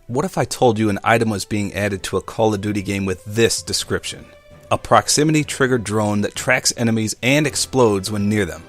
What if I told you an item was being added to a Call of Duty game with this description? A proximity-triggered drone that tracks enemies and explodes when near them.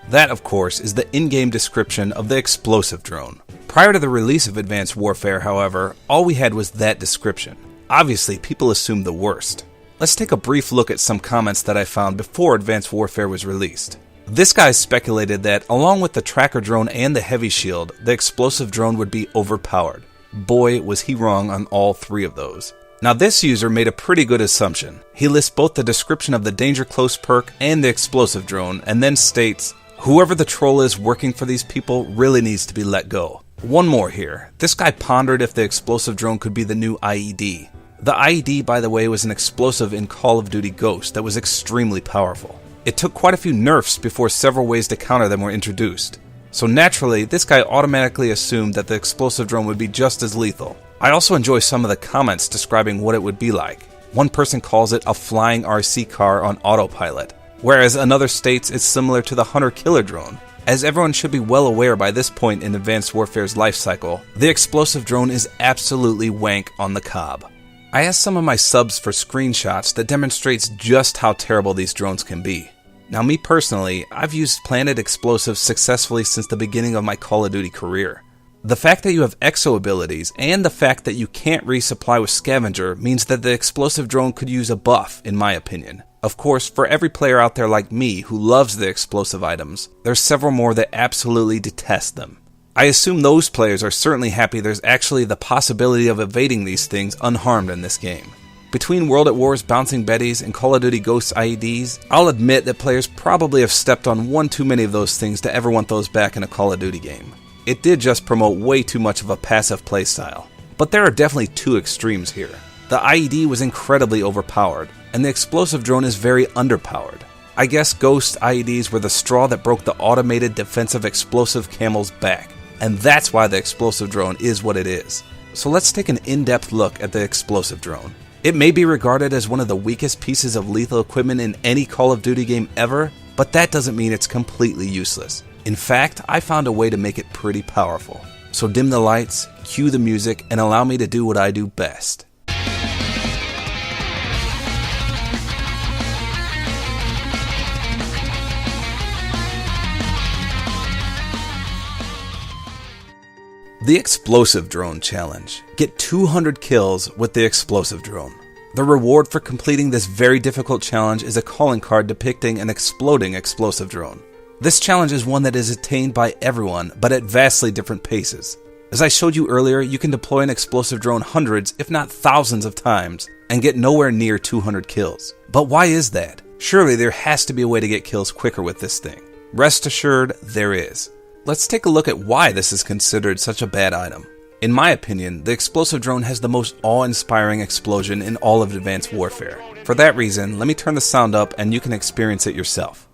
That, of course, is the in-game description of the explosive drone. Prior to the release of Advanced Warfare, however, all we had was that description. Obviously, people assumed the worst. Let's take a brief look at some comments that I found before Advanced Warfare was released. This guy speculated that, along with the tracker drone and the heavy shield, the explosive drone would be overpowered. Boy, was he wrong on all three of those. Now this user made a pretty good assumption. He lists both the description of the Danger Close perk and the explosive drone, and then states, whoever the troll is working for these people really needs to be let go. One more here. This guy pondered if the explosive drone could be the new IED. The IED, by the way, was an explosive in Call of Duty Ghost that was extremely powerful. It took quite a few nerfs before several ways to counter them were introduced. So naturally, this guy automatically assumed that the explosive drone would be just as lethal. I also enjoy some of the comments describing what it would be like. One person calls it a flying RC car on autopilot, whereas another states it's similar to the hunter-killer drone. As everyone should be well aware by this point in Advanced Warfare's life cycle, the explosive drone is absolutely wank on the cob. I asked some of my subs for screenshots that demonstrates just how terrible these drones can be. Now me personally, I've used planted explosives successfully since the beginning of my Call of Duty career. The fact that you have exo abilities and the fact that you can't resupply with scavenger means that the explosive drone could use a buff, in my opinion. Of course, for every player out there like me who loves the explosive items, there's several more that absolutely detest them. I assume those players are certainly happy there's actually the possibility of evading these things unharmed in this game. Between World at War's Bouncing Betties and Call of Duty Ghost IEDs, I'll admit that players probably have stepped on one too many of those things to ever want those back in a Call of Duty game. It did just promote way too much of a passive playstyle. But there are definitely two extremes here. The IED was incredibly overpowered, and the explosive drone is very underpowered. I guess Ghost IEDs were the straw that broke the automated defensive explosive camel's back, and that's why the explosive drone is what it is. So let's take an in-depth look at the explosive drone. It may be regarded as one of the weakest pieces of lethal equipment in any Call of Duty game ever, but that doesn't mean it's completely useless. In fact, I found a way to make it pretty powerful. So dim the lights, cue the music, and allow me to do what I do best. The Explosive Drone Challenge. Get 200 kills with the explosive drone. The reward for completing this very difficult challenge is a calling card depicting an exploding explosive drone. This challenge is one that is attained by everyone, but at vastly different paces. As I showed you earlier, you can deploy an explosive drone hundreds, if not thousands of times, and get nowhere near 200 kills. But why is that? Surely there has to be a way to get kills quicker with this thing. Rest assured, there is. Let's take a look at why this is considered such a bad item. In my opinion, the explosive drone has the most awe-inspiring explosion in all of Advanced Warfare. For that reason, let me turn the sound up and you can experience it yourself.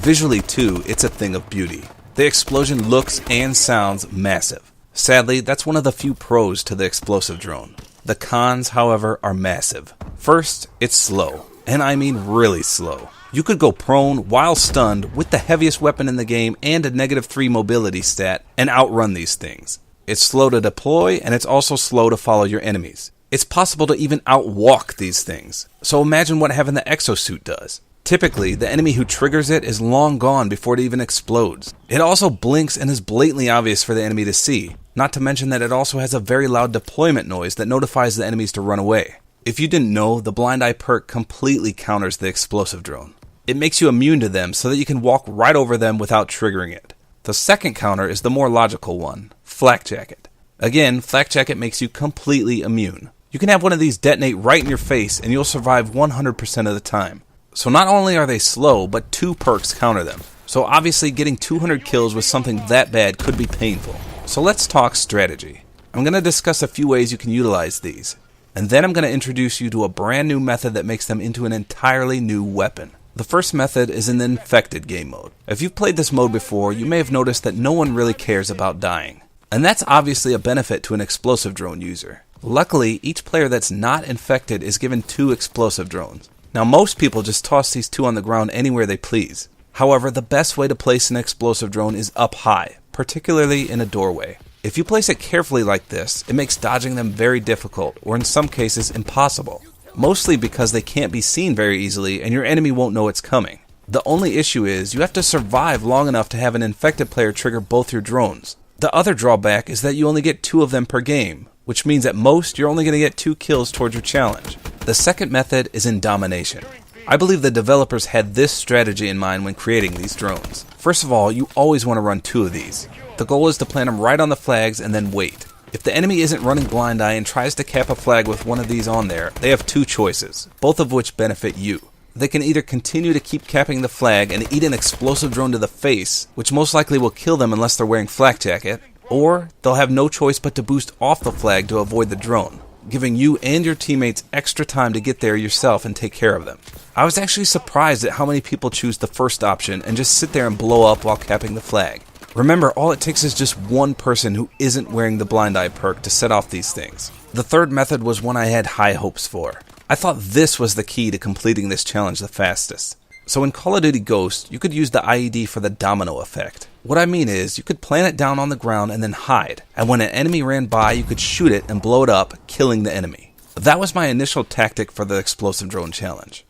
Visually too, it's a thing of beauty. The explosion looks and sounds massive. Sadly, that's one of the few pros to the explosive drone. The cons, however, are massive. First, it's slow. And I mean really slow. You could go prone while stunned with the heaviest weapon in the game and a -3 mobility stat and outrun these things. It's slow to deploy and it's also slow to follow your enemies. It's possible to even outwalk these things. So imagine what having the exosuit does. Typically, the enemy who triggers it is long gone before it even explodes. It also blinks and is blatantly obvious for the enemy to see. Not to mention that it also has a very loud deployment noise that notifies the enemies to run away. If you didn't know, the Blind Eye perk completely counters the explosive drone. It makes you immune to them so that you can walk right over them without triggering it. The second counter is the more logical one, Flak Jacket. Again, Flak Jacket makes you completely immune. You can have one of these detonate right in your face and you'll survive 100% of the time. So not only are they slow, but two perks counter them. So obviously getting 200 kills with something that bad could be painful. So let's talk strategy. I'm going to discuss a few ways you can utilize these. And then I'm going to introduce you to a brand new method that makes them into an entirely new weapon. The first method is in the Infected game mode. If you've played this mode before, you may have noticed that no one really cares about dying. And that's obviously a benefit to an explosive drone user. Luckily, each player that's not infected is given 2 explosive drones. Now most people just toss these 2 on the ground anywhere they please. However, the best way to place an explosive drone is up high, particularly in a doorway. If you place it carefully like this, it makes dodging them very difficult, or in some cases impossible. Mostly because they can't be seen very easily and your enemy won't know it's coming. The only issue is you have to survive long enough to have an infected player trigger both your drones. The other drawback is that you only get 2 of them per game, which means at most you're only going to get 2 kills towards your challenge. The second method is in domination. I believe the developers had this strategy in mind when creating these drones. First of all, you always want to run 2 of these. The goal is to plant them right on the flags and then wait. If the enemy isn't running blind eye and tries to cap a flag with one of these on there, they have 2 choices, both of which benefit you. They can either continue to keep capping the flag and eat an explosive drone to the face, which most likely will kill them unless they're wearing flak jacket, or they'll have no choice but to boost off the flag to avoid the drone, giving you and your teammates extra time to get there yourself and take care of them. I was actually surprised at how many people choose the first option and just sit there and blow up while capping the flag. Remember, all it takes is just one person who isn't wearing the blind eye perk to set off these things. The third method was one I had high hopes for. I thought this was the key to completing this challenge the fastest. So in Call of Duty Ghost, you could use the IED for the domino effect. What I mean is, you could plant it down on the ground and then hide, and when an enemy ran by, you could shoot it and blow it up, killing the enemy. That was my initial tactic for the explosive drone challenge.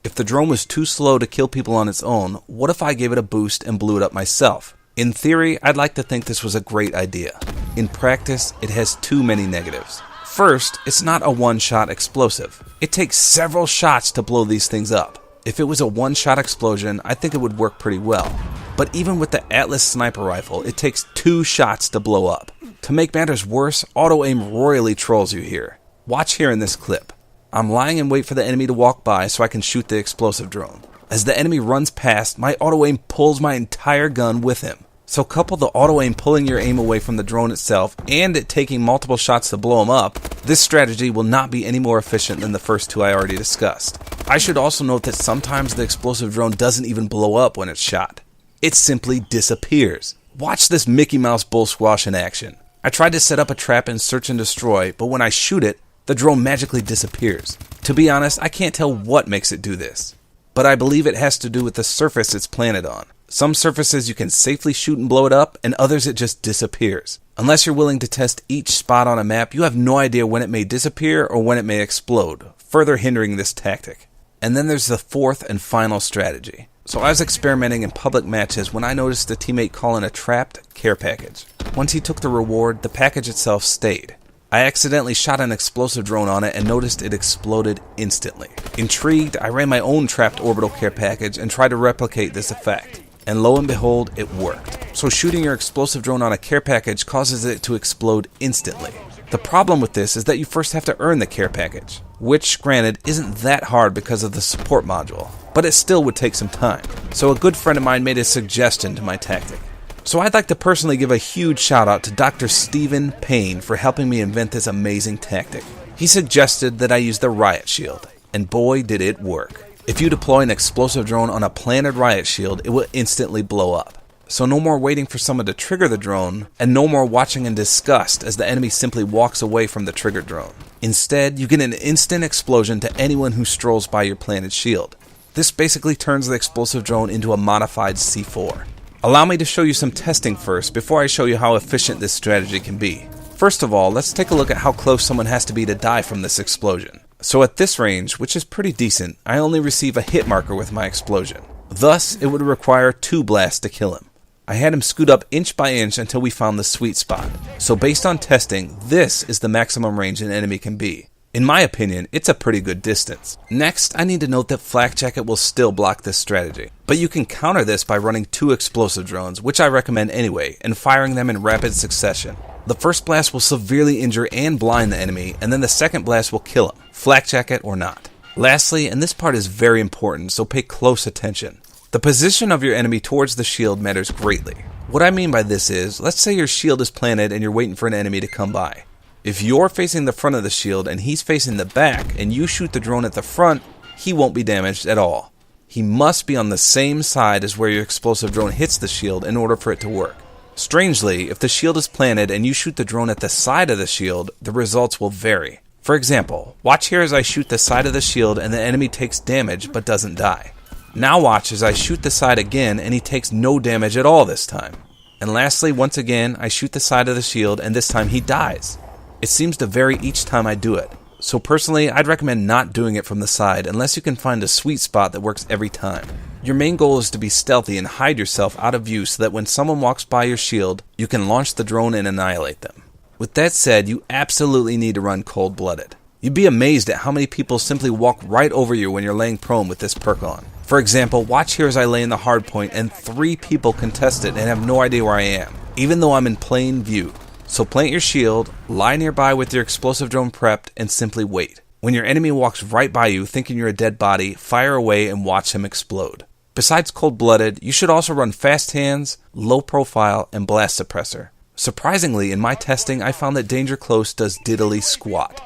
If the drone was too slow to kill people on its own, what if I gave it a boost and blew it up myself? In theory, I'd like to think this was a great idea. In practice, it has too many negatives. First, it's not a one-shot explosive. It takes several shots to blow these things up. If it was a one-shot explosion, I think it would work pretty well. But even with the Atlas sniper rifle, it takes 2 shots to blow up. To make matters worse, auto-aim royally trolls you here. Watch here in this clip. I'm lying in wait for the enemy to walk by so I can shoot the explosive drone. As the enemy runs past, my auto-aim pulls my entire gun with him. So couple the auto-aim pulling your aim away from the drone itself and it taking multiple shots to blow him up, this strategy will not be any more efficient than the first 2 I already discussed. I should also note that sometimes the explosive drone doesn't even blow up when it's shot. It simply disappears. Watch this Mickey Mouse bull squash in action. I tried to set up a trap in search and destroy, but when I shoot it, the drone magically disappears. To be honest, I can't tell what makes it do this, but I believe it has to do with the surface it's planted on. Some surfaces you can safely shoot and blow it up, and others it just disappears. Unless you're willing to test each spot on a map, you have no idea when it may disappear or when it may explode, further hindering this tactic. And then there's the 4th and final strategy. So I was experimenting in public matches when I noticed a teammate call in a trapped care package. Once he took the reward, the package itself stayed. I accidentally shot an explosive drone on it and noticed it exploded instantly. Intrigued, I ran my own trapped orbital care package and tried to replicate this effect. And lo and behold, it worked. So shooting your explosive drone on a care package causes it to explode instantly. The problem with this is that you first have to earn the care package, which, granted, isn't that hard because of the support module, but it still would take some time. So a good friend of mine made a suggestion to my tactic. So I'd like to personally give a huge shout out to Dr. Stephen Payne for helping me invent this amazing tactic. He suggested that I use the riot shield, and boy did it work. If you deploy an explosive drone on a planted riot shield, it will instantly blow up. So no more waiting for someone to trigger the drone, and no more watching in disgust as the enemy simply walks away from the triggered drone. Instead, you get an instant explosion to anyone who strolls by your planted shield. This basically turns the explosive drone into a modified C4. Allow me to show you some testing first before I show you how efficient this strategy can be. First of all, let's take a look at how close someone has to be to die from this explosion. So at this range, which is pretty decent, I only receive a hit marker with my explosion. Thus, it would require 2 blasts to kill him. I had him scoot up inch by inch until we found the sweet spot. So based on testing, this is the maximum range an enemy can be. In my opinion, it's a pretty good distance. Next, I need to note that Flak Jacket will still block this strategy. But you can counter this by running 2 explosive drones, which I recommend anyway, and firing them in rapid succession. The first blast will severely injure and blind the enemy, and then the second blast will kill him, Flak Jacket or not. Lastly, and this part is very important, so pay close attention. The position of your enemy towards the shield matters greatly. What I mean by this is, let's say your shield is planted and you're waiting for an enemy to come by. If you're facing the front of the shield and he's facing the back and you shoot the drone at the front, he won't be damaged at all. He must be on the same side as where your explosive drone hits the shield in order for it to work. Strangely, if the shield is planted and you shoot the drone at the side of the shield, the results will vary. For example, watch here as I shoot the side of the shield and the enemy takes damage but doesn't die. Now watch as I shoot the side again and he takes no damage at all this time. And lastly, once again, I shoot the side of the shield and this time he dies. It seems to vary each time I do it. So personally, I'd recommend not doing it from the side unless you can find a sweet spot that works every time. Your main goal is to be stealthy and hide yourself out of view so that when someone walks by your shield, you can launch the drone and annihilate them. With that said, you absolutely need to run cold-blooded. You'd be amazed at how many people simply walk right over you when you're laying prone with this perk on. For example, watch here as I lay in the hard point and 3 people contest it and have no idea where I am, even though I'm in plain view. So plant your shield, lie nearby with your explosive drone prepped, and simply wait. When your enemy walks right by you thinking you're a dead body, fire away and watch him explode. Besides cold-blooded, you should also run fast hands, low profile, and blast suppressor. Surprisingly, in my testing, I found that danger close does diddly squat.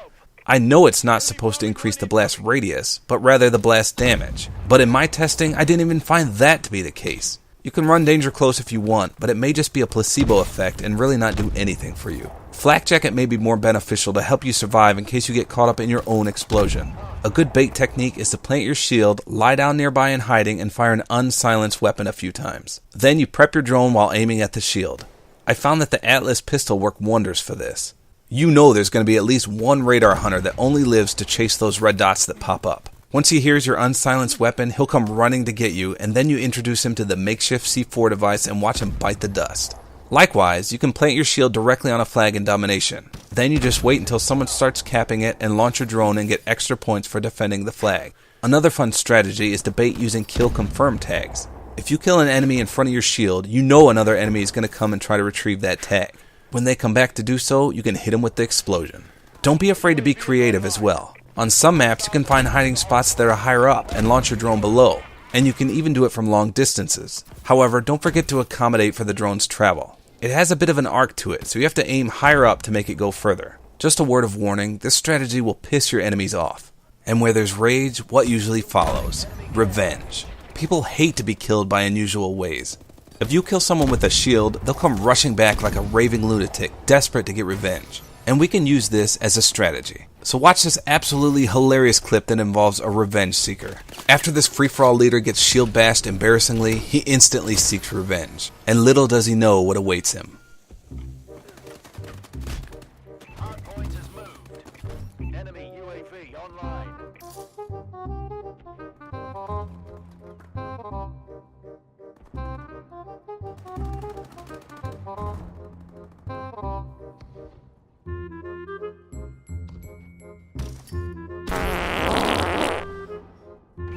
I know it's not supposed to increase the blast radius, but rather the blast damage. But in my testing, I didn't even find that to be the case. You can run danger close if you want, but it may just be a placebo effect and really not do anything for you. Flak jacket may be more beneficial to help you survive in case you get caught up in your own explosion. A good bait technique is to plant your shield, lie down nearby in hiding, and fire an unsilenced weapon a few times. Then you prep your drone while aiming at the shield. I found that the Atlas pistol worked wonders for this. You know there's going to be at least one radar hunter that only lives to chase those red dots that pop up. Once he hears your unsilenced weapon, he'll come running to get you, and then you introduce him to the makeshift C4 device and watch him bite the dust. Likewise, you can plant your shield directly on a flag in domination. Then you just wait until someone starts capping it and launch your drone and get extra points for defending the flag. Another fun strategy is to bait using kill confirm tags. If you kill an enemy in front of your shield, you know another enemy is going to come and try to retrieve that tag. When they come back to do so, you can hit them with the explosion. Don't be afraid to be creative as well. On some maps, you can find hiding spots that are higher up and launch your drone below, and you can even do it from long distances. However, don't forget to accommodate for the drone's travel. It has a bit of an arc to it, so you have to aim higher up to make it go further. Just a word of warning, this strategy will piss your enemies off. And where there's rage, what usually follows? Revenge. People hate to be killed by unusual ways. If you kill someone with a shield, they'll come rushing back like a raving lunatic, desperate to get revenge. And we can use this as a strategy. So watch this absolutely hilarious clip that involves a revenge seeker. After this free-for-all leader gets shield bashed embarrassingly, he instantly seeks revenge. And little does he know what awaits him. Hardpoint is moved. Enemy UAV online.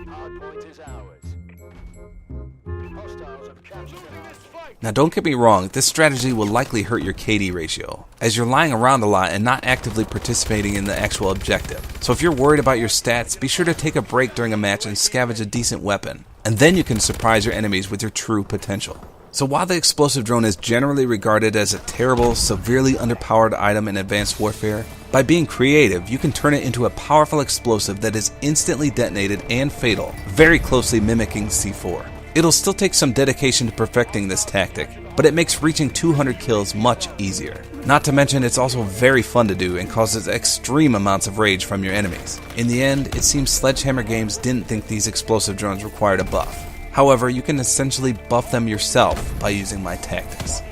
Hardpoint is ours. Hostiles have captured this fight. Now don't get me wrong, this strategy will likely hurt your KD ratio, as you're lying around a lot and not actively participating in the actual objective. So if you're worried about your stats, be sure to take a break during a match and scavenge a decent weapon, and then you can surprise your enemies with your true potential. So while the explosive drone is generally regarded as a terrible, severely underpowered item in advanced warfare, by being creative, you can turn it into a powerful explosive that is instantly detonated and fatal, very closely mimicking C4. It'll still take some dedication to perfecting this tactic, but it makes reaching 200 kills much easier. Not to mention it's also very fun to do and causes extreme amounts of rage from your enemies. In the end, it seems Sledgehammer Games didn't think these explosive drones required a buff. However, you can essentially buff them yourself by using my tactics.